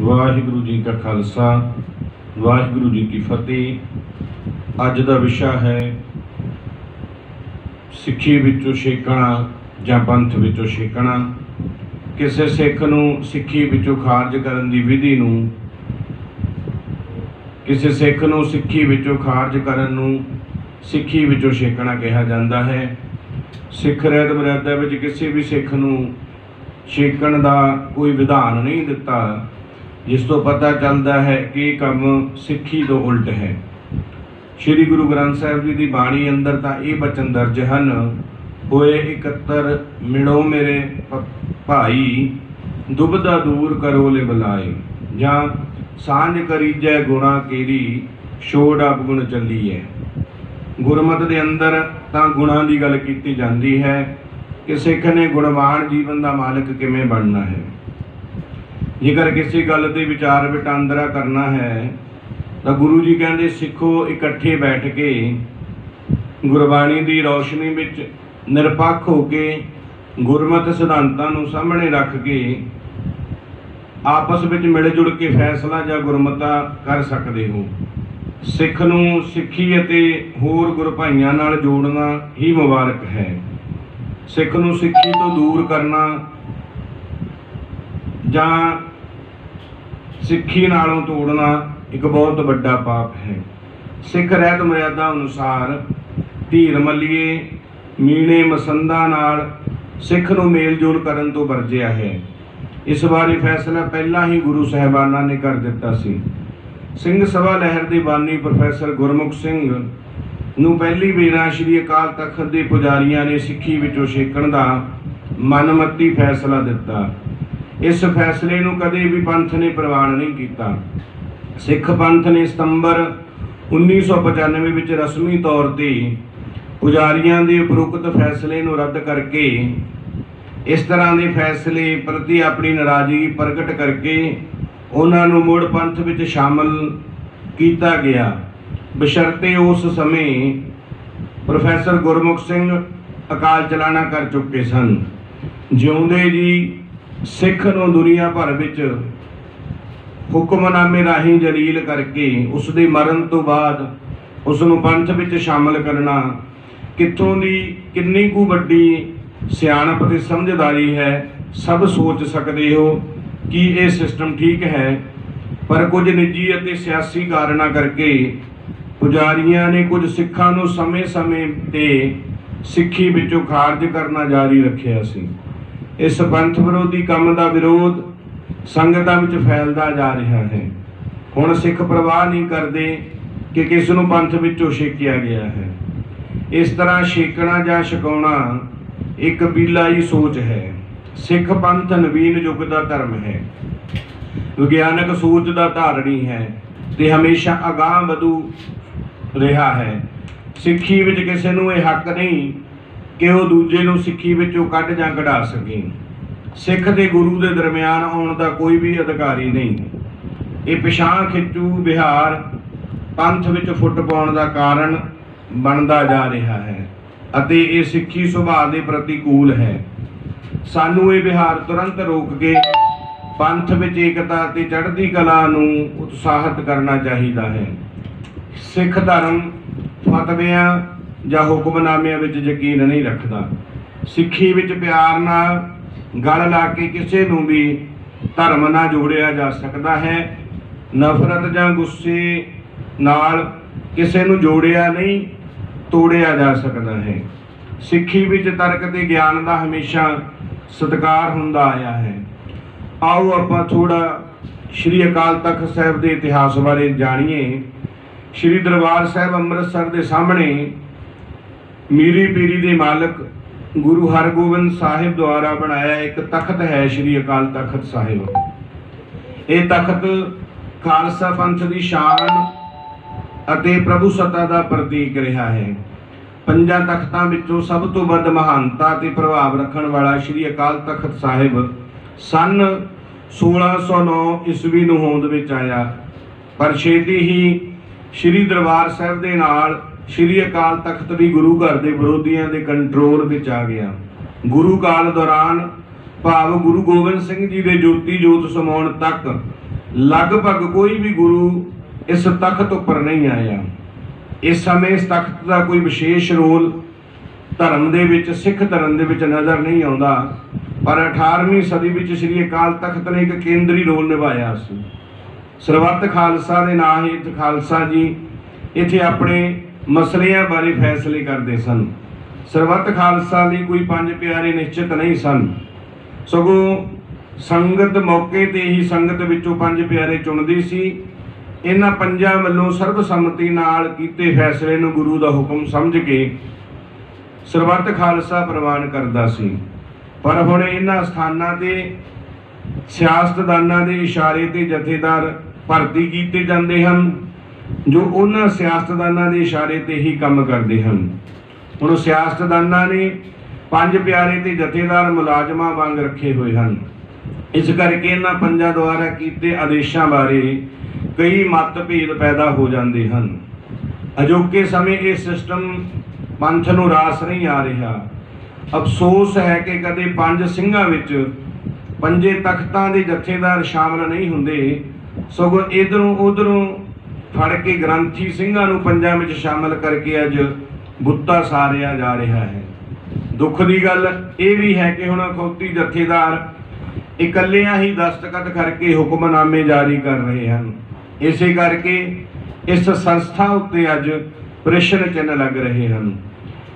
वाहिगुरु जी का खालसा वाहिगुरु जी की फतेह। अज का विषय है सिक्खी विचों छेकना जां पंथ विचों छेकना। किसी सिख नूं सिक्खी विचों खारज करन दी विधि नूं, किसी सिख नूं सिक्खी विचों खारज करन नूं सिक्खी विचों छेकना कहा जाता है। सिख रहत मर्यादा विच किसी भी सिख नूं छेकण दा कोई विधान नहीं दिता, जिस तो पता चलता है कि काम सिक्खी तो उल्ट है। श्री गुरु ग्रंथ साहिब जी की बाणी अंदर तो ये बचन दर्ज हैं, होए इकत्तर मिलो मेरे भाई, दुबदा दूर करो ले बुलाए, जां सांझ करीजै गुणा केरी, छोड़ अपगुण चली है। गुरमत के अंदर तो गुणा की गल की जाती है कि सिख ने गुणवान जीवन का मालिक किवें बनना है। जेकर किसी गल ते विचार वटांदरा करना है तो गुरु जी कहते सिखो इकट्ठे बैठ के गुरबाणी की रोशनी विच निरपक्ष होके गुरमत सिद्धांतां नूं सामने रख के आपस में मिल जुल के फैसला या गुरमता कर सकते हो। सिख नूं सिक्खी अते होर गुर भाइयां नाल जोड़ना ही मुबारक है। सिख नूं सिक्खी तो दूर करना जां सिक्खी नालों तोड़ना एक बहुत बड़ा पाप है। सिख रहत मर्यादा अनुसार धीर मलीए मीणे मसंदा नाल सिख नूं मेल जोल करन तो वरजिया है। इस बारे फैसला पहला ही गुरु साहिबाना ने कर दिता सी। सिंह सभा लहर के बानी प्रोफैसर गुरमुख सिंह नूं पहली बेरा श्री अकाल तख्त के पुजारियों ने सिक्खी विचों छेकण दा मनमती फैसला दिता। इस फैसले नूं कदे भी पंथ ने प्रवान नहीं किया। सिख पंथ ने सितंबर 1995 विच रस्मी तौर पर पुजारियों के उपरोक्त फैसले नूं रद्द करके इस तरह के फैसले प्रति अपनी नाराजगी प्रगट करके उन्हां नूं मुड़ पंथ विच शामिल किया गया। बशर्ते उस समय प्रोफैसर गुरमुख सिंह अकाल चलाना कर चुके सन। जिउंदे जी सिख नूं दुनिया भर विच हुक्मनामे राही जलील करके उसके मरण तो बाद उसनूं पंथ विच शामिल करना कित्थों दी किन्नी कु वड्डी सियाणप ते समझदारी है। सब सोच सकते हो कि यह सिस्टम ठीक है, पर कुछ निजी अते सियासी कारणों करके पुजारियों ने कुछ सिखां नूं समय समय ते सिक्खी विचों खारज करना जारी रखिया सी। इस पंथ विरोधी काम का विरोध संगतां विच फैलदा जा रहा है। हुण सिख परवाह नहीं करते कि किस नूं पंथ विचों छेकिया गया है। इस तरह छेकना जां छकाउणा एक कबीलाई सोच है। सिख पंथ नवीन युग का धर्म है, विज्ञानक सोच का धारणी है ते हमेशा अगाह वधू रहा है। सिक्खी विच किसी नूं यह हक नहीं कि वह दूजे नूं सिक्खी विचों कढ जां कढा सके। सिख ते गुरु के दरम्यान आउण दा कोई भी अधिकारी नहीं। ये पिछां खिंचू विहार पंथ विच फुट पाउण दा कारण बनता जा रहा है अते ये सिक्खी सुभाअ दे प्रतिकूल है। सानू ये विहार तुरंत रोक के पंथ विच एकता ते चढ़दी कला नूं उत्साहित करना चाहिए है। सिख धर्म फतवियां जां हुक्मनामिਆਂ विच यकीन नहीं रखता। सिक्खी विच प्यार नाल गल ला के किसी नूं भी धर्म नाल जोड़िया जा सकता है। नफरत जां गुस्से नाल किसी नूं जोड़िया नहीं तोड़िया जा सकता है। सिक्खी विच तर्क ते ज्ञान का हमेशा सत्कार हुंदा आया है। आओ आपां थोड़ा श्री अकाल तख्त साहिब के इतिहास बारे जाणीए। श्री दरबार साहिब अमृतसर के सामने मीरी पीरी के मालिक गुरु हरगोबिंद साहिब द्वारा बनाया एक तख्त है, श्री अकाल तख्त साहिब। ये तख्त खालसा पंथ की शान अते प्रभु सत्ता का प्रतीक रहा है। पंजा तख्तां विचों सब तो वध महानता ते प्रभाव रखण वाला श्री अकाल तख्त साहिब सन 1609 ईस्वी नूं होंद विच आया, पर छेती ही श्री दरबार साहिब दे नाल श्री अकाल तख्त भी गुरु घर के विरोधियों के कंट्रोल विच आ गया। गुरु काल दौरान भाव गुरु गोबिंद सिंह जी के ज्योति जोत समाउण तक लगभग कोई भी गुरु इस तख्त उपर नहीं आया। इस समय इस तख्त का कोई विशेष रोल धर्म दे विच, सिख धर्म दे विच नज़र नहीं आता, पर 18वीं सदी विच श्री अकाल तख्त ने एक केंद्री रोल निभाया सी। सरबत खालसा दे नाम हेठ खालसा जी इत्थे अपने मसलियां बारे फैसले करते सन। सरबत खालसा दी कोई 5 प्यारे निश्चित नहीं सन, सगों संगत मौके ते ही संगत विचों 5 प्यारे चुनदी सी। इन्हां 5 वल्लों सर्बसम्मति नाल कीते फैसले नूं गुरु दा हुक्म समझ के सरबत खालसा प्रवान करदा सी। पर हुण इन्हां स्थानां ते सियासतदानां दे इशारे ते जथेदार भर्ती कीते जांदे हन, जो उन्हां सियासतदानां दे इशारे ते ही काम करदे हन। हुण सियासतदानां ने 5 प्यारे ते जथेदार मुलाजमां वांग रखे हुए हन। इस करके इन्हां 5 द्वारा कीते आदेशां बारे कई मतभेद पैदा हो जाते हैं। अजोके समय ये सिस्टम पंथ नूं रास नहीं आ रहा। अफसोस है कि कदे 5 ਸਿੰਘਾਂ विच 5 तख्तां दे जथेदार शामिल नहीं हुंदे, सगों इधरों उधरों फड़ के ग्रंथी ਸਿੰਘਾਂ नूं 5 विच शामिल करके अज बुत्ता सारिया जा रहा है। दुख की गल ये भी है कि हुण अखौती जथेदार इकल्लियां ही दस्तखत करके हुक्मनामे जारी कर रहे हैं। इसे करके इस संस्था उत्ते अज प्रश्न चिन्ह लग रहे हैं।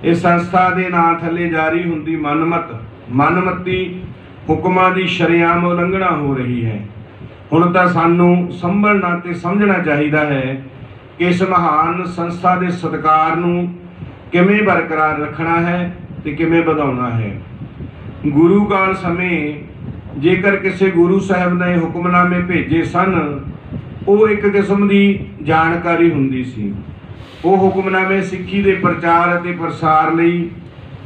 इस संस्था के नां थले जारी हुंदी मनमती हुक्मां की शरेआम उलंघना हो रही है। हुण तां सानू संभलना ते समझना चाहिए है कि इस महान संस्था के सत्कार नूं किवें बरकरार रखना है ते किवें वधाउणा है। गुरु काल समय जेकर किसी गुरु साहब ने हुक्मनामे भेजे सन, वो एक किस्म की जानकारी हुंदी सी। वो हुक्मनामे सिੱਖੀ ਦੇ प्रचार ਅਤੇ प्रसार ਲਈ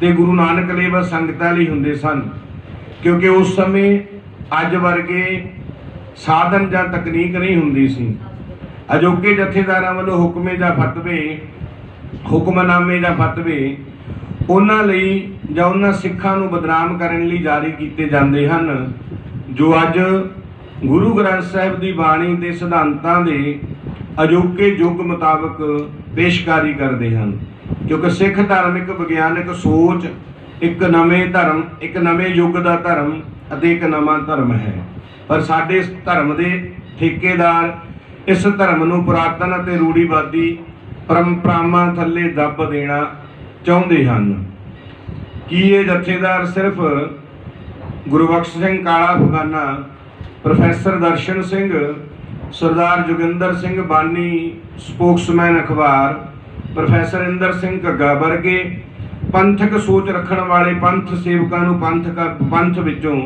ਤੇ गुरु नानक लेवा संगतां ਲਈ ਹੁੰਦੇ सन, क्योंकि उस समय अज वर्गे साधन ਜਾਂ तकनीक नहीं हुंदी सी। अजोके जथेदारां ਵੱਲੋਂ हुक्मे ਜਾਂ फतवे हुक्मनामे ਜਾਂ फतवे उन्हां ਲਈ ਜਾਂ उन्हां सिੱਖਾਂ ਨੂੰ बदनाम ਕਰਨ ਲਈ जारी ਕੀਤੇ ਜਾਂਦੇ ਹਨ, जो अज गुरु ग्रंथ साहिब की बाणी के सिद्धांतां दे अजोके युग मुताबक पेशकारी करते हैं। क्योंकि सिख धर्म एक विग्यानक सोच, एक नवे धर्म, एक नवे युग का धर्म अते एक नवा धर्म है। पर साडे इस धर्म के ठेकेदार इस धर्म नूं पुरातन अते रूढ़ीवादी परंपरावां थल्ले दब देना चाहुंदे हन। कि ये जथेदार सिर्फ गुरबख्श सिंह काला अफगाना, प्रोफैसर दर्शन सिंह, सरदार जोगिंदर सिंह बानी स्पोक्समैन अखबार, प्रोफैसर इंदर सिंह घग्गा वर्गे पंथक सोच रखने वाले पंथ सेवकों नूं पंथ विचों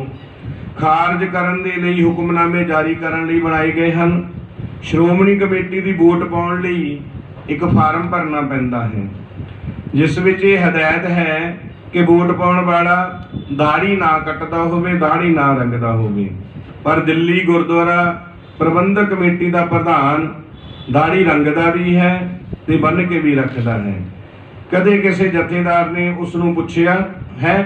खारज करन दे लई हुक्मनामे जारी करन लई बनाए गए हैं। श्रोमणी कमेटी की वोट पाउण लई एक फार्म भरना पैंदा है, जिस विच ये हदायत है कि वोट पाउण वाला दाढ़ी ना कटदा होवे, दाढ़ी ना रंगदा होवे। पर दिल्ली गुरुद्वारा प्रबंधक कमेटी का प्रधान दाढ़ी रंगदा भी है ते बन के भी रखता है। कदे किसी जथेदार ने उसनूं पुछया है।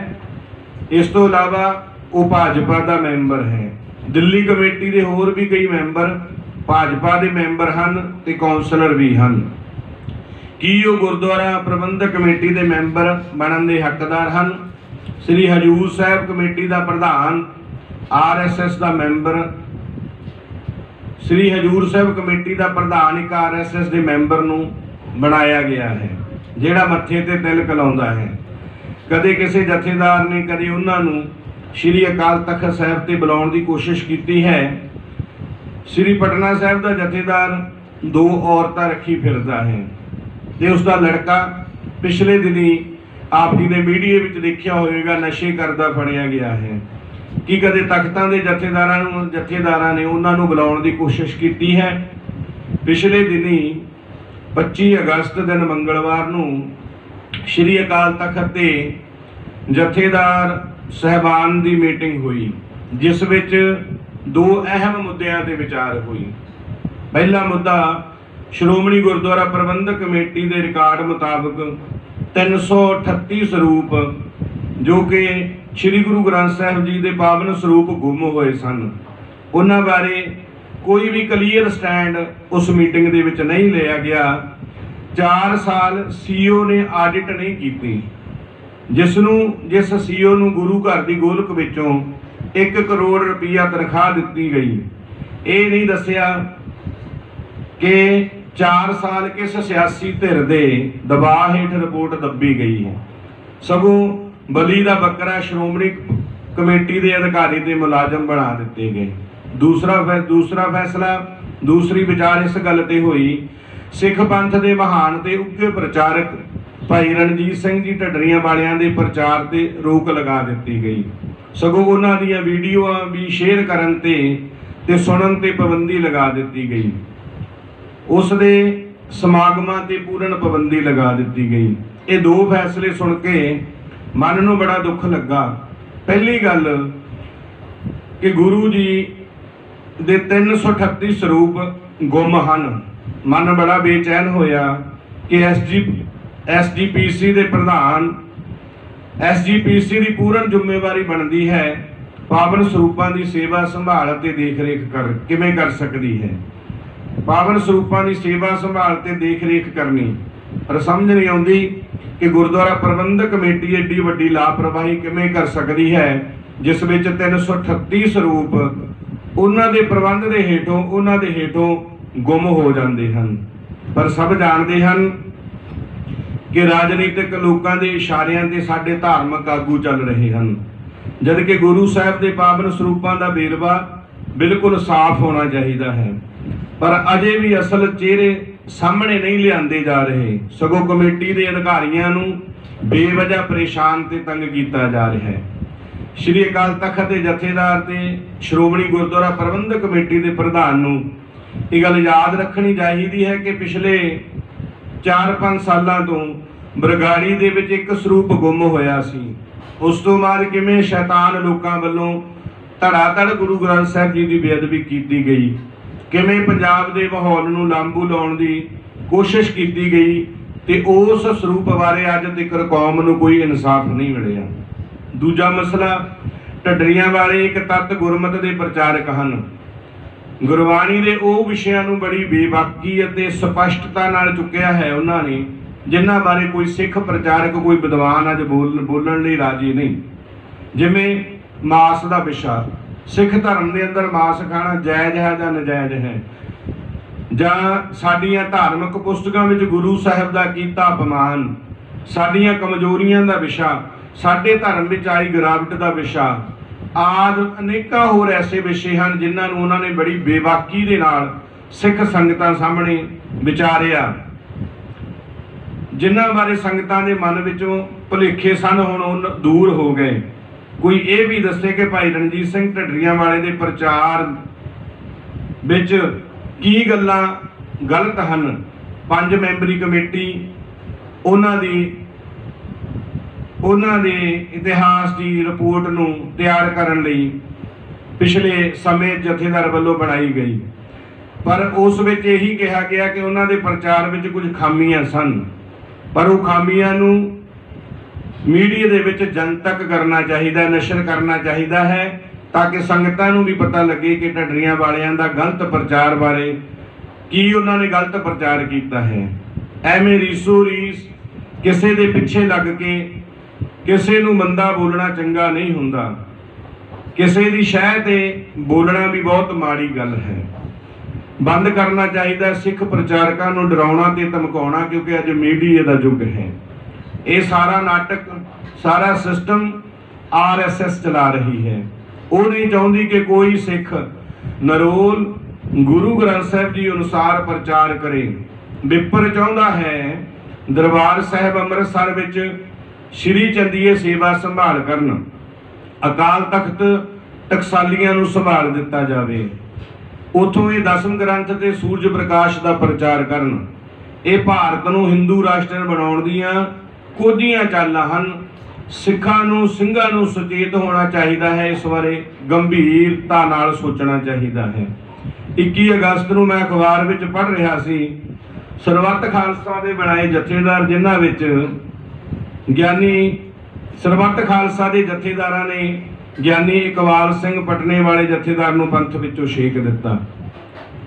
इस तो इलावा वो भाजपा का मैंबर है। दिल्ली कमेटी के होर भी कई मैंबर भाजपा के मैंबर हैं ते कौंसलर भी हैं। कि वो गुरुद्वारा प्रबंधक कमेटी के मैंबर बनने के हकदार हैं। श्री हजूर साहब कमेटी का प्रधान RSS का मैंबर, श्री हजूर साहब कमेटी का प्रधान एक RSS के मैंबर नूं बनाया गया है, जिहड़ा मत्थे ते तिलक लाउंदा है। कदे किसी जथेदार ने कदे उन्हां नूं श्री अकाल तख्त साहब ते बुलाउण की कोशिश की है। श्री पटना साहब का जथेदार 2 औरतां रखी फिरदा है ते उसका लड़का पिछले दिनी आप जी ने मीडिया में देखा होगा नशे करदा फड़िया गया है। कि कदे तख्तां दे जथेदारां ने उन्होंने बुलाउण की कोशिश की है। पिछले दिनी 25 अगस्त दिन मंगलवार नूं श्री अकाल तख्त ते जथेदार साहबान की मीटिंग हुई, जिस विच 2 अहम मुद्दों ते विचार हुई। पहला मुद्दा श्रोमणी गुरुद्वारा प्रबंधक कमेटी के रिकॉर्ड मुताबक 338 स्वरूप जो कि श्री गुरु ग्रंथ साहिब जी के पावन स्वरूप गुम होए सन, उन्हां बारे कोई भी क्लीयर स्टैंड उस मीटिंग दे विच नहीं लिया गया। 4 साल सीओ ने आडिट नहीं की, जिस सीओ नूं गुरु घर की गोलक विचों 1 करोड़ रुपया तनख्वाह दी गई। ये नहीं दसिया कि 4 साल किस सियासी धिर दे दबाव हेठ रिपोर्ट दबी गई है। सगों बली का बकरा श्रोमणी कमेटी के अधिकारी ते मुलाजम बना दिते गए। दूसरा फैसला, दूसरी विचार इस गल ते हुई, सिख पंथ के महान ते उगे प्रचारक भाई रणजीत सिंह जी ढडरियां वालियां दे प्रचार ते रोक लगा दी गई। सगों उन्हां दीयां वीडियो भी शेयर करन ते सुनन ते पाबंदी लगा दी गई। उस दे समागमां ते पूर्ण पाबंदी लगा दी गई। ये 2 फैसले सुन के मन नूं बड़ा दुख लगा। पहली गल कि गुरु जी दे 338 स्वरूप गुम हन। मन बड़ा बेचैन होया कि SGPC दे प्रधान SGPC की पूर्ण जिम्मेवारी बनती है पावन स्वरूपों की सेवा संभाल ते देख रेख किवें कर सकती है। पावन स्वरूपों की सेवा संभाल ते देख रेख करनी, पर समझ नहीं आती कि गुरुद्वारा प्रबंधक कमेटी एडी वड्डी लापरवाही किवें कर सकती है, जिस विच 338 स्वरूप उन्हां दे प्रबंध दे हेठों उन्हां दे हेठों गुम हो जाते हैं। पर सब जानते हैं कि राजनीतिक लोगों के इशारियां ते साडे धार्मिक आगू चल रहे हैं, जबकि गुरु साहब के पावन स्वरूपों का बेरवा बिल्कुल साफ होना चाहिए है। पर अजे भी असल चेहरे सामने नहीं लियाते जा रहे, सगों कमेटी के अधिकारियों नूं बेवजह परेशान ते तंग किया जा रहा है। श्री अकाल तख्त के जथेदार ते श्रोमणी गुरुद्वारा प्रबंधक कमेटी के प्रधान नूं ये गल याद रखनी चाहिए है कि पिछले 4-5 सालों तो बरगाड़ी दे विच एक स्वरूप गुम होया सी। उस तो बाद किवें शैतान लोकां वल्लों धड़ाधड़ गुरु ग्रंथ साहिब जी की बेअदबी की गई, किवें पंजाब के माहौल नूं लांबू लाउण दी कोशिश की गई, ते उस स्वरूप बारे अज तक कौम नूं कोई इंसाफ नहीं मिलिया। दूजा मसला, ढडरियां वाले एक तत्त गुरमत के प्रचारक हैं। गुरबाणी के वो विषयां नूं बड़ी बेबाकी अते स्पष्टता नाल चुक्या है उन्होंने, जिन्हां बारे कोई सिख प्रचारक कोई विद्वान अज बोलण लई राजी नहीं। जिवें मास का विषा, सिख धर्म के अंदर मास खाना जायज़ है या नजायज़ है, जां साडीआं धार्मिक पुस्तकां विच गुरु साहिब का कीता अपमान, साडीआं कमजोरियां का विषा, साडे धर्म विच आई गिरावट का विषा आदि अनेका होर ऐसे विषय हैं जिन्होंने उन्होंने बड़ी बेबाकी दे नाल सिख संगतां सामने विचारिया, जिन्हां बारे संगतां दे मन विचों भुलेखे सन हुण दूर हो गए। कोई ये भी दसे कि भाई रणजीत सिंह ढडरियां वाले दे प्रचार विच की गल्लां गलत हन। 5 मैंबरी कमेटी उन्हां दे इतिहास की रिपोर्ट नूं तैयार करन लई पिछले समय जथेदार वल्लों बनाई गई, पर उस विच यही कहा गया कि उन्हां दे प्रचार विच कुछ खामियां सन, पर वो खामियां नूं मीडिया दे विच जनतक करना चाहिए, नशर करना चाहिए है, ताकि संगतां नूं भी पता लगे कि ढडरियां वालियां दा गलत प्रचार बारे की उन्होंने गलत प्रचार किया है। एवें रीसो रीस किसी दे पिछे लग के किसी नूं मंदा बोलना चंगा नहीं हुंदा, किसी दी शह ते बोलना भी बहुत माड़ी गल है। बंद करना चाहिए सिख प्रचारकों नूं डराउणा ते धमकाउणा, क्योंकि अज मीडिया का युग है। ये सारा नाटक, सारा सिस्टम RSS चला रही है। वो नहीं चाहती कि कोई सिख नरोल गुरु ग्रंथ साहिब जी अनुसार प्रचार करे। विपर चाहता है दरबार साहिब अमृतसर विच श्री चंदीए सेवा संभाल करन, अकाल तख्त टकसालियां नूं संभाल दिता जाए, उथों ये 10वें ग्रंथ ते सूरज प्रकाश का प्रचार करन। ये भारत नूं हिंदू राष्ट्र बनाउण दीआं कोझियां चालां हन। सिखां नूं ਸਿੰਘਾਂ नूं सुचेत होना चाहिए है, इस बारे गंभीरता नाल सोचना चाहिए है। 21 अगस्त नूं मैं अखबार विच पढ़ रहा सी, सरबत खालसा दे बनाए जथेदार जिन्हां विच ज्ञानी सरबत खालसा के जथेदारां ने ज्ञानी इकबाल सिंह पटने वाले जथेदार नूं पंथ विचों छेक दिता।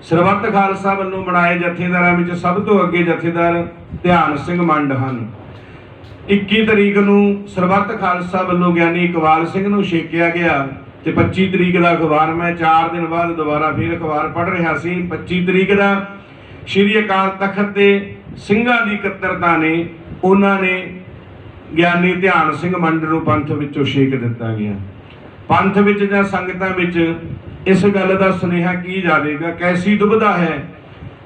ਸਰਬੱਤ ਖਾਲਸਾ ਵੱਲੋਂ ਬਣਾਏ ਜਥੇਦਾਰਾਂ ਵਿੱਚ ਸਭ ਤੋਂ ਅੱਗੇ ਜਥੇਦਾਰ ਧਿਆਨ ਸਿੰਘ ਮੰਡ ਹਨ। 21 ਤਰੀਕ ਨੂੰ ਸਰਬੱਤ ਖਾਲਸਾ ਵੱਲੋਂ ਗਿਆਨੀ ਇਕਬਾਲ ਸਿੰਘ ਨੂੰ ਛੇਕਿਆ ਗਿਆ ਤੇ 25 ਤਰੀਕ ਦਾ ਅਖਬਾਰ, ਮੈਂ 4 ਦਿਨ ਬਾਅਦ ਦੁਬਾਰਾ ਫਿਰ ਅਖਬਾਰ ਪੜ੍ਹ ਰਿਹਾ ਸੀ। 25 ਤਰੀਕ ਦਾ ਸ਼੍ਰੀ ਅਕਾਲ ਤਖਤ ਤੇ ਸਿੰਘਾਂ ਦੀ ਇਕੱਤਰਤਾ ਨੇ ਉਹਨਾਂ ਨੇ ਗਿਆਨੀ ਧਿਆਨ ਸਿੰਘ ਮੰਡ ਨੂੰ ਪੰਥ ਵਿੱਚੋਂ ਛੇਕ ਦਿੱਤਾ ਗਿਆ। ਪੰਥ ਵਿੱਚ ਜਾਂ ਸੰਗਤਾਂ ਵਿੱਚ ਇਸ ਗੱਲ ਦਾ ਸੁਨੇਹਾ ਕੀ ਜਾਵੇਗਾ? ਕੈਸੀ ਦੁਬਿਧਾ ਹੈ,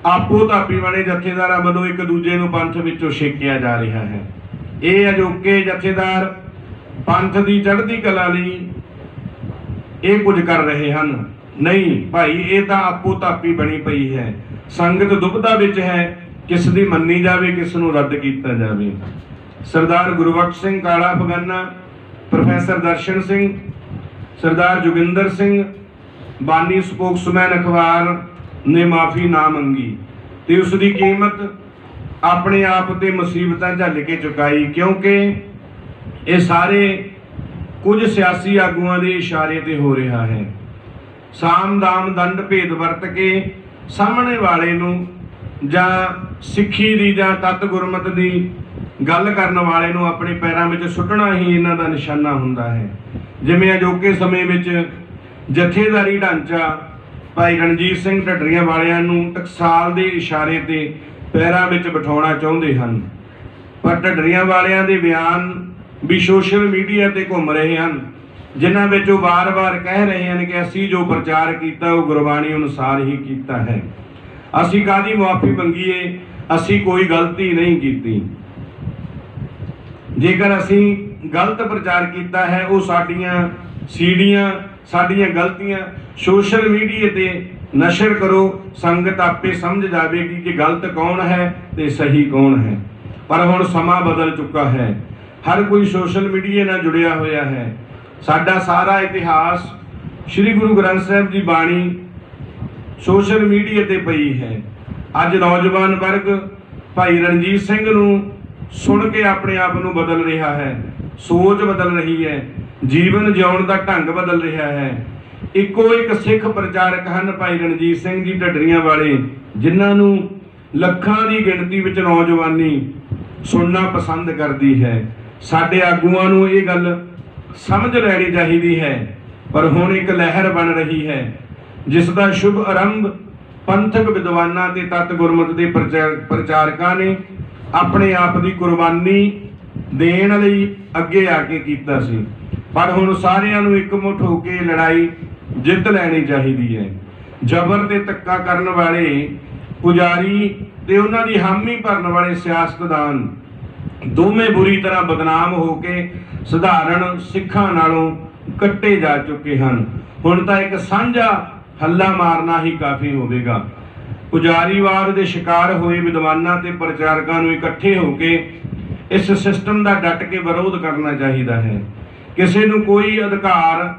ਆਪੋ ਧਾਪੀ ਵਾਲੇ ਜਥੇਦਾਰਾਂ ਵੱਲੋਂ ਇੱਕ ਦੂਜੇ ਨੂੰ ਪੰਥ ਵਿੱਚੋਂ ਛੇਕਿਆ ਜਾ ਰਿਹਾ ਹੈ। ਇਹ ਅਜੋਕੇ ਜਥੇਦਾਰ ਪੰਥ ਦੀ ਚੜ੍ਹਦੀ ਕਲਾ ਲਈ ਇਹ ਕੁਝ ਕਰ ਰਹੇ ਹਨ? ਨਹੀਂ ਭਾਈ, ਇਹ ਤਾਂ ਆਪੋ ਧਾਪੀ ਬਣੀ ਪਈ ਹੈ। ਸੰਗਤ ਦੁਬਿਧਾ ਵਿੱਚ ਹੈ, ਕਿਸ ਦੀ ਮੰਨੀ ਜਾਵੇ, ਕਿਸ ਨੂੰ ਰੱਦ ਕੀਤਾ ਜਾਵੇ। ਸਰਦਾਰ ਗੁਰਬਖਸ਼ ਸਿੰਘ ਕਾਲਾ ਫਗਾਨਾ, ਪ੍ਰੋਫੈਸਰ ਦਰਸ਼ਨ ਸਿੰਘ, ਸਰਦਾਰ ਜੋਗਿੰਦਰ ਸਿੰਘ ਬਾਨੀ ਸਪੋਕਸਮੈਨ ਅਖਬਾਰ ਨੇ ਮਾਫੀ ਨਾ ਮੰਗੀ ਤੇ ਉਸ ਦੀ ਕੀਮਤ ਆਪਣੇ ਆਪ ਤੇ ਮੁਸੀਬਤਾਂ ਝੱਲ ਕੇ ਚੁਕਾਈ, ਕਿਉਂਕਿ ਇਹ ਸਾਰੇ ਕੁਝ ਸਿਆਸੀ ਆਗੂਆਂ ਦੇ ਇਸ਼ਾਰੇ ਤੇ ਹੋ ਰਿਹਾ ਹੈ। ਸਾਮ ਦਾਮ ਦੰਡ ਭੇਦ ਵਰਤ ਕੇ ਸਾਹਮਣੇ ਵਾਲੇ ਨੂੰ ਜਾਂ ਸਿੱਖੀ ਦੀ ਜਾਂ ਤਤ ਗੁਰਮਤ ਦੀ ਗੱਲ ਕਰਨ ਵਾਲੇ ਨੂੰ ਆਪਣੇ ਪੈਰਾਂ ਵਿੱਚ ਸੁੱਟਣਾ ਹੀ ਇਹਨਾਂ ਦਾ ਨਿਸ਼ਾਨਾ ਹੁੰਦਾ ਹੈ। ਜਿਵੇਂ ਅਜੋਕੇ ਸਮੇਂ ਵਿੱਚ ਜਥੇਦਾਰੀ ਢਾਂਚਾ ਭਾਈ ਰਣਜੀਤ ਸਿੰਘ ਢੱਡਰੀਆਂ ਵਾਲਿਆਂ ਨੂੰ ਟਕਸਾਲ ਦੇ ਇਸ਼ਾਰੇ ਤੇ ਪੈਰਾਂ ਵਿੱਚ ਬਿਠਾਉਣਾ ਚਾਹੁੰਦੇ ਹਨ, ਪਰ ਢੱਡਰੀਆਂ ਵਾਲਿਆਂ ਦੇ ਬਿਆਨ ਵੀ ਸੋਸ਼ਲ ਮੀਡੀਆ ਤੇ ਘੁੰਮ ਰਹੇ ਹਨ, ਜਿਨ੍ਹਾਂ ਵਿੱਚ ਉਹ ਵਾਰ-ਵਾਰ ਕਹਿ ਰਹੇ ਹਨ ਕਿ ਅਸੀਂ ਜੋ ਪ੍ਰਚਾਰ ਕੀਤਾ ਉਹ ਗੁਰਬਾਣੀ ਅਨੁਸਾਰ ਹੀ ਕੀਤਾ ਹੈ। ਅਸੀਂ ਕਾਹਦੀ ਮੁਆਫੀ ਮੰਗੀਏ, ਅਸੀਂ ਕੋਈ ਗਲਤੀ ਨਹੀਂ ਕੀਤੀ। ਜੇਕਰ ਅਸੀਂ ਗਲਤ ਪ੍ਰਚਾਰ ਕੀਤਾ ਹੈ, ਉਹ ਸਾਡੀਆਂ ਸੀੜੀਆਂ, ਸਾਡੀਆਂ ਗਲਤੀਆਂ ਸੋਸ਼ਲ ਮੀਡੀਆ ਤੇ ਨਸ਼ਰ ਕਰੋ, ਸੰਗਤ ਆਪੇ ਸਮਝ ਜਾਵੇਗੀ ਕਿ ਗਲਤ ਕੌਣ ਹੈ ਤੇ ਸਹੀ ਕੌਣ ਹੈ। ਪਰ ਹੁਣ ਸਮਾਂ ਬਦਲ ਚੁੱਕਾ ਹੈ, ਹਰ ਕੋਈ ਸੋਸ਼ਲ ਮੀਡੀਆ ਨਾਲ ਜੁੜਿਆ ਹੋਇਆ ਹੈ। ਸਾਡਾ ਸਾਰਾ ਇਤਿਹਾਸ, ਸ੍ਰੀ ਗੁਰੂ ਗ੍ਰੰਥ ਸਾਹਿਬ ਦੀ ਬਾਣੀ ਸੋਸ਼ਲ ਮੀਡੀਆ ਤੇ ਪਈ ਹੈ। ਅੱਜ ਨੌਜਵਾਨ ਵਰਗ ਭਾਈ ਰਣਜੀਤ ਸਿੰਘ ਨੂੰ ਸੁਣ ਕੇ ਆਪਣੇ ਆਪ ਨੂੰ ਬਦਲ ਰਿਹਾ ਹੈ, ਸੋਚ ਬਦਲ ਰਹੀ ਹੈ, ਜੀਵਨ ਜਿਉਣ ਦਾ ਢੰਗ ਬਦਲ ਰਿਹਾ ਹੈ। ਇੱਕੋ ਇੱਕ ਸਿੱਖ ਪ੍ਰਚਾਰਕ ਹਨ ਭਾਈ ਰਣਜੀਤ ਸਿੰਘ ਜੀ ਢੱਡਰੀਆਂ ਵਾਲੇ, ਜਿਨ੍ਹਾਂ ਨੂੰ ਲੱਖਾਂ ਦੀ ਗਿਣਤੀ ਵਿੱਚ ਨੌਜਵਾਨੀ ਸੁਣਨਾ ਪਸੰਦ ਕਰਦੀ ਹੈ। ਸਾਡੇ ਆਗੂਆਂ ਨੂੰ ਇਹ ਗੱਲ ਸਮਝ ਲੈਣੀ ਚਾਹੀਦੀ ਹੈ। ਪਰ ਹੁਣ ਇੱਕ ਲਹਿਰ ਬਣ ਰਹੀ ਹੈ, ਜਿਸ ਦਾ ਸ਼ੁਭ ਆਰੰਭ ਪੰਥਕ ਵਿਦਵਾਨਾਂ ਤੇ ਤਤ ਗੁਰਮਤ ਦੇ ਪ੍ਰਚਾਰਕਾਂ ਨੇ ਆਪਣੇ ਆਪ ਦੀ ਕੁਰਬਾਨੀ ਦੇਣ ਲਈ ਅੱਗੇ ਆ ਕੇ ਕੀਤਾ ਸੀ। ਪਰ ਹੁਣ ਸਾਰਿਆਂ ਨੂੰ ਇਕਮੁੱਠ ਹੋ ਕੇ ਲੜਾਈ ਜਿੱਤ ਲੈਣੀ ਚਾਹੀਦੀ ਹੈ। ਜ਼ਬਰ ਤੇ ਧੱਕਾ ਕਰਨ ਵਾਲੇ ਪੁਜਾਰੀ ਤੇ ਉਹਨਾਂ ਦੀ ਹਾਮੀ ਭਰਨ ਵਾਲੇ ਸਿਆਸਤਦਾਨ ਦੋਵੇਂ ਬੁਰੀ ਤਰ੍ਹਾਂ ਬਦਨਾਮ ਹੋ ਕੇ ਸਧਾਰਨ ਸਿੱਖਾਂ ਨਾਲੋਂ ਕੱਟੇ ਜਾ ਚੁੱਕੇ ਹਨ। ਹੁਣ ਤਾਂ ਇੱਕ ਸਾਂਝਾ ਹੱਲਾ ਮਾਰਨਾ ਹੀ ਕਾਫੀ ਹੋਵੇਗਾ। ਪੁਜਾਰੀਵਾਦ ਦੇ ਸ਼ਿਕਾਰ ਹੋਏ ਵਿਦਵਾਨਾਂ ਤੇ ਪ੍ਰਚਾਰਕਾਂ ਨੂੰ ਇਕੱਠੇ ਹੋ ਕੇ ਇਸ ਸਿਸਟਮ ਦਾ ਡਟ ਕੇ ਵਿਰੋਧ ਕਰਨਾ ਚਾਹੀਦਾ ਹੈ। ਕਿਸੇ ਨੂੰ ਕੋਈ ਅਧਿਕਾਰ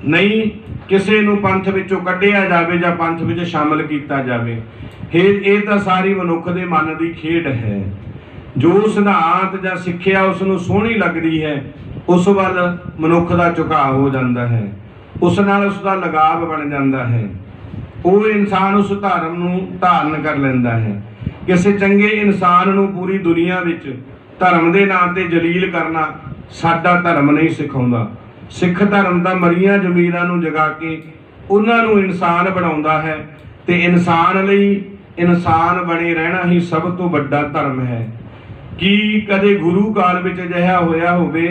ਨਹੀਂ ਕਿਸੇ ਨੂੰ ਪੰਥ ਵਿੱਚੋਂ ਕੱਢਿਆ ਜਾਵੇ ਜਾਂ ਪੰਥ ਵਿੱਚ ਸ਼ਾਮਲ ਕੀਤਾ ਜਾਵੇ। ਇਹ ਤਾਂ ਸਾਰੀ ਮਨੁੱਖ ਦੇ ਮਨ ਦੀ ਖੇਡ ਹੈ। ਜੋ ਸਿਧਾਂਤ ਜਾਂ ਸਿੱਖਿਆ ਉਸ ਨੂੰ ਸੋਹਣੀ ਲੱਗਦੀ ਹੈ, ਉਸ ਵੱਲ ਮਨੁੱਖ ਦਾ ਝੁਕਾਅ ਹੋ ਜਾਂਦਾ ਹੈ, ਉਸ ਨਾਲ ਉਸ ਦਾ ਲਗਾਵ ਬਣ ਜਾਂਦਾ ਹੈ। ਉਹ ਇਨਸਾਨ ਉਸ ਧਰਮ ਨੂੰ ਧਾਰਨ ਕਰ ਲੈਂਦਾ ਹੈ। ਕਿਸੇ ਚੰਗੇ ਇਨਸਾਨ ਨੂੰ ਪੂਰੀ ਦੁਨੀਆ ਵਿੱਚ ਧਰਮ ਦੇ ਨਾਂ ਤੇ ਜਲੀਲ ਕਰਨਾ ਸਾਡਾ ਧਰਮ ਨਹੀਂ ਸਿਖਾਉਂਦਾ। ਸਿੱਖ ਧਰਮ ਦਾ ਮਰੀਆਂ ਜ਼ਮੀਰਾਂ ਨੂੰ ਜਗਾ ਕੇ ਉਹਨਾਂ ਨੂੰ ਇਨਸਾਨ ਬਣਾਉਂਦਾ ਹੈ ਤੇ ਇਨਸਾਨ ਲਈ ਇਨਸਾਨ ਬਣੇ ਰਹਿਣਾ ਹੀ ਸਭ ਤੋਂ ਵੱਡਾ ਧਰਮ ਹੈ। ਕੀ ਕਦੇ ਗੁਰੂ ਕਾਲ ਵਿੱਚ ਅਜਿਹਾ ਹੋਇਆ ਹੋਵੇ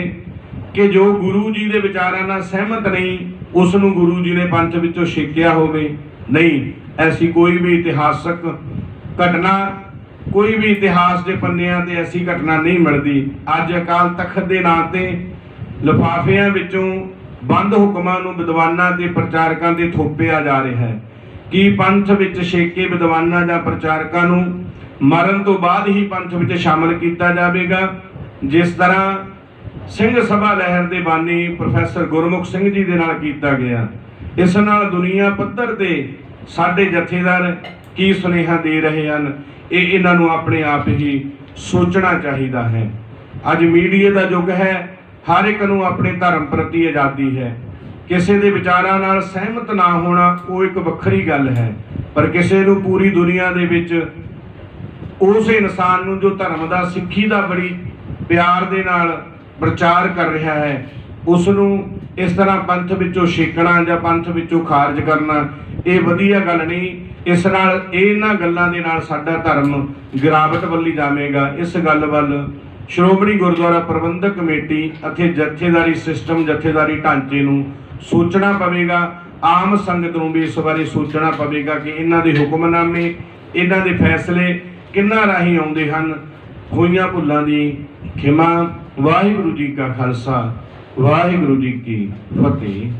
ਕਿ ਜੋ ਗੁਰੂ ਜੀ ਦੇ ਵਿਚਾਰਾਂ ਨਾਲ ਸਹਿਮਤ ਨਹੀਂ, ਉਸ ਨੂੰ ਗੁਰੂ ਜੀ ਨੇ ਪੰਥ ਵਿੱਚੋਂ ਛੇਕਿਆ ਹੋਵੇ? ਨਹੀਂ, ਐਸੀ ਕੋਈ ਵੀ ਇਤਿਹਾਸਕ ਘਟਨਾ, ਕੋਈ ਵੀ ਇਤਿਹਾਸ ਦੇ ਪੰਨਿਆਂ ਤੇ ਐਸੀ ਘਟਨਾ ਨਹੀਂ ਮਿਲਦੀ। ਅੱਜ ਅਕਾਲ ਤਖਤ ਦੇ ਨਾਂ ਤੇ ਲਿਫਾਫਿਆਂ ਵਿੱਚੋਂ ਬੰਦ ਹੁਕਮਾਂ ਨੂੰ ਵਿਦਵਾਨਾਂ ਤੇ ਪ੍ਰਚਾਰਕਾਂ ਤੇ ਥੋਪਿਆ ਜਾ ਰਿਹਾ ਹੈ। ਕੀ ਪੰਥ ਵਿੱਚ ਛੇਕੇ ਵਿਦਵਾਨਾਂ ਜਾਂ ਪ੍ਰਚਾਰਕਾਂ ਨੂੰ ਮਰਨ ਤੋਂ ਬਾਅਦ ਹੀ ਪੰਥ ਵਿੱਚ ਸ਼ਾਮਲ ਕੀਤਾ ਜਾਵੇਗਾ, ਜਿਸ ਤਰ੍ਹਾਂ ਸਿੰਘ ਸਭਾ ਲਹਿਰ ਦੇ ਬਾਨੀ ਪ੍ਰੋਫੈਸਰ ਗੁਰਮੁਖ ਸਿੰਘ ਜੀ ਦੇ ਨਾਲ ਕੀਤਾ ਗਿਆ? ਇਸ ਨਾਲ ਦੁਨੀਆ ਪੱਧਰ ਤੇ ਸਾਡੇ ਜਥੇਦਾਰ ਕੀ ਸੁਨੇਹਾ ਦੇ ਰਹੇ ਹਨ, ਇਹ ਇਹਨਾਂ ਨੂੰ ਆਪਣੇ ਆਪ ਹੀ ਸੋਚਣਾ ਚਾਹੀਦਾ ਹੈ। ਅੱਜ ਮੀਡੀਆ ਦਾ ਯੁੱਗ ਹੈ, ਹਰ ਇੱਕ ਨੂੰ ਆਪਣੇ ਧਰਮ ਪ੍ਰਤੀ ਆਜ਼ਾਦੀ ਹੈ। ਕਿਸੇ ਦੇ ਵਿਚਾਰਾਂ ਨਾਲ ਸਹਿਮਤ ਨਾ ਹੋਣਾ ਉਹ ਇੱਕ ਵੱਖਰੀ ਗੱਲ ਹੈ, ਪਰ ਕਿਸੇ ਨੂੰ ਪੂਰੀ ਦੁਨੀਆ ਦੇ ਵਿੱਚ ਉਸ ਇਨਸਾਨ ਨੂੰ ਜੋ ਧਰਮ ਦਾ, ਸਿੱਖੀ ਦਾ ਬੜੀ ਪਿਆਰ ਦੇ ਨਾਲ ਪ੍ਰਚਾਰ ਕਰ ਰਿਹਾ ਹੈ, ਉਸ ਨੂੰ ਇਸ ਤਰ੍ਹਾਂ ਪੰਥ ਵਿੱਚੋਂ ਛੇਕਣਾ ਜਾਂ ਪੰਥ ਵਿੱਚੋਂ ਖਾਰਜ ਕਰਨਾ ਇਹ ਵਧੀਆ ਗੱਲ ਨਹੀਂ। ਇਸ ਨਾਲ ਇਹਨਾਂ ਗੱਲਾਂ ਦੇ ਨਾਲ ਸਾਡਾ ਧਰਮ ਗਿਰਾਵਟ ਵੱਲ ਜਾਵੇਗਾ। ਇਸ ਗੱਲ ਵੱਲ ਸ਼੍ਰੋਮਣੀ ਗੁਰਦੁਆਰਾ ਪ੍ਰਬੰਧਕ ਕਮੇਟੀ ਅਤੇ ਜਥੇਦਾਰੀ ਸਿਸਟਮ, ਜਥੇਦਾਰੀ ਢਾਂਚੇ ਨੂੰ ਸੋਚਣਾ ਪਵੇਗਾ। ਆਮ ਸੰਗਤ ਨੂੰ ਵੀ ਇਸ ਬਾਰੇ ਸੋਚਣਾ ਪਵੇਗਾ ਕਿ ਇਹਨਾਂ ਦੇ ਹੁਕਮਨਾਮੇ, ਇਹਨਾਂ ਦੇ ਫੈਸਲੇ ਕਿਹਨਾਂ ਰਾਹੀਂ ਆਉਂਦੇ ਹਨ। ਹੋਈਆਂ ਭੁੱਲਾਂ ਦੀ ਖਿਮਾ। ਵਾਹਿਗੁਰੂ ਜੀ ਕਾ ਖਾਲਸਾ, ਵਾਹਿਗੁਰੂ ਜੀ ਕੀ ਫਤਿਹ।